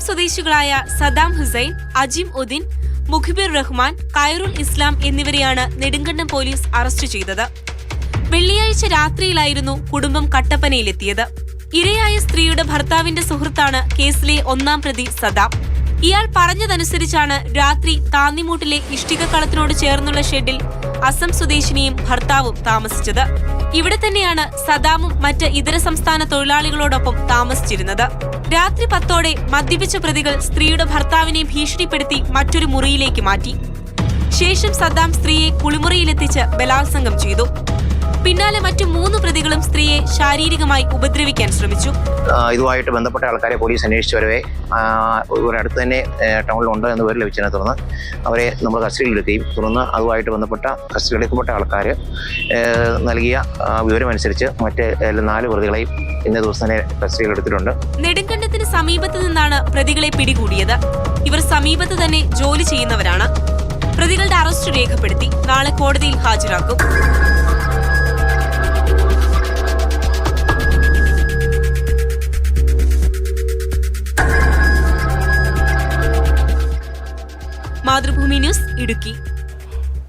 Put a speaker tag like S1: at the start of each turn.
S1: സ്വദേശികളായ സദാം ഹുസൈൻ, അജിം ഉദ്ദീൻ, മുഖ്ബിർ റഹ്മാൻ, ഖൈറുൽ ഇസ്ലാം എന്നിവരെയാണ് നെടുങ്കണ്ടം പോലീസ് അറസ്റ്റ് ചെയ്തത്. വെള്ളിയാഴ്ച രാത്രിയിലായിരുന്നു കുടുംബം കട്ടപ്പനയിലെത്തിയത്. ഇരയായ സ്ത്രീയുടെ ഭർത്താവിന്റെ സുഹൃത്താണ് കേസിലെ ഒന്നാം പ്രതി സദാം. ഇയാൾ പറഞ്ഞതനുസരിച്ചാണ് രാത്രി താന്നിമൂട്ടിലെ ഇഷ്ടികക്കളത്തിനോട് ചേർന്നുള്ള ഷെഡിൽ അസം സ്വദേശിനിയും ഭർത്താവും താമസിച്ചത്. ഇവിടെ തന്നെയാണ് സദാമും മറ്റ് ഇതര സംസ്ഥാന തൊഴിലാളികളോടൊപ്പം താമസിച്ചിരുന്നത്. രാത്രി 10ഓടെ മദ്യപിച്ച പ്രതികൾ സ്ത്രീയുടെ ഭർത്താവിനെ ഭീഷണിപ്പെടുത്തി മറ്റൊരു മുറിയിലേക്ക് മാറ്റി. ശേഷം സദാം സ്ത്രീയെ കുളിമുറിയിലെത്തിച്ച് ബലാത്സംഗം ചെയ്തു. പിന്നാലെ മറ്റു 3 പ്രതികളും സ്ത്രീയെ ശാരീരികമായി ഉപദ്രവിക്കാൻ ശ്രമിച്ചു.
S2: ഇതുമായിട്ട് ബന്ധപ്പെട്ട ആൾക്കാരെ പോലീസ് അന്വേഷിച്ചു വരവേ ഒരടുത്ത് തന്നെ ടൗണിലുണ്ട് എന്ന് പേര് ലഭിച്ചതിനെ തുടർന്ന് അവരെ നമ്മൾ കസ്റ്റഡിയിലെടുക്കുകയും തുടർന്ന് അതുമായിട്ട് ബന്ധപ്പെട്ട കസ്റ്റഡിയിലെടുക്കപ്പെട്ട ആൾക്കാർ നൽകിയ വിവരമനുസരിച്ച് മറ്റ് 4 പ്രതികളെയും ഇന്നേ ദിവസം തന്നെ കസ്റ്റഡിയിലെടുത്തിട്ടുണ്ട്.
S1: നെടുങ്കണ്ടത്തിന് സമീപത്ത് നിന്നാണ് പ്രതികളെ പിടികൂടിയത്. ഇവർ സമീപത്ത് തന്നെ ജോലി ചെയ്യുന്നവരാണ്. പ്രതികളുടെ അറസ്റ്റ് രേഖപ്പെടുത്തി നാളെ കോടതിയിൽ ഹാജരാക്കും. മാതൃഭൂമി ന്യൂസ്, ഇടുക്കി.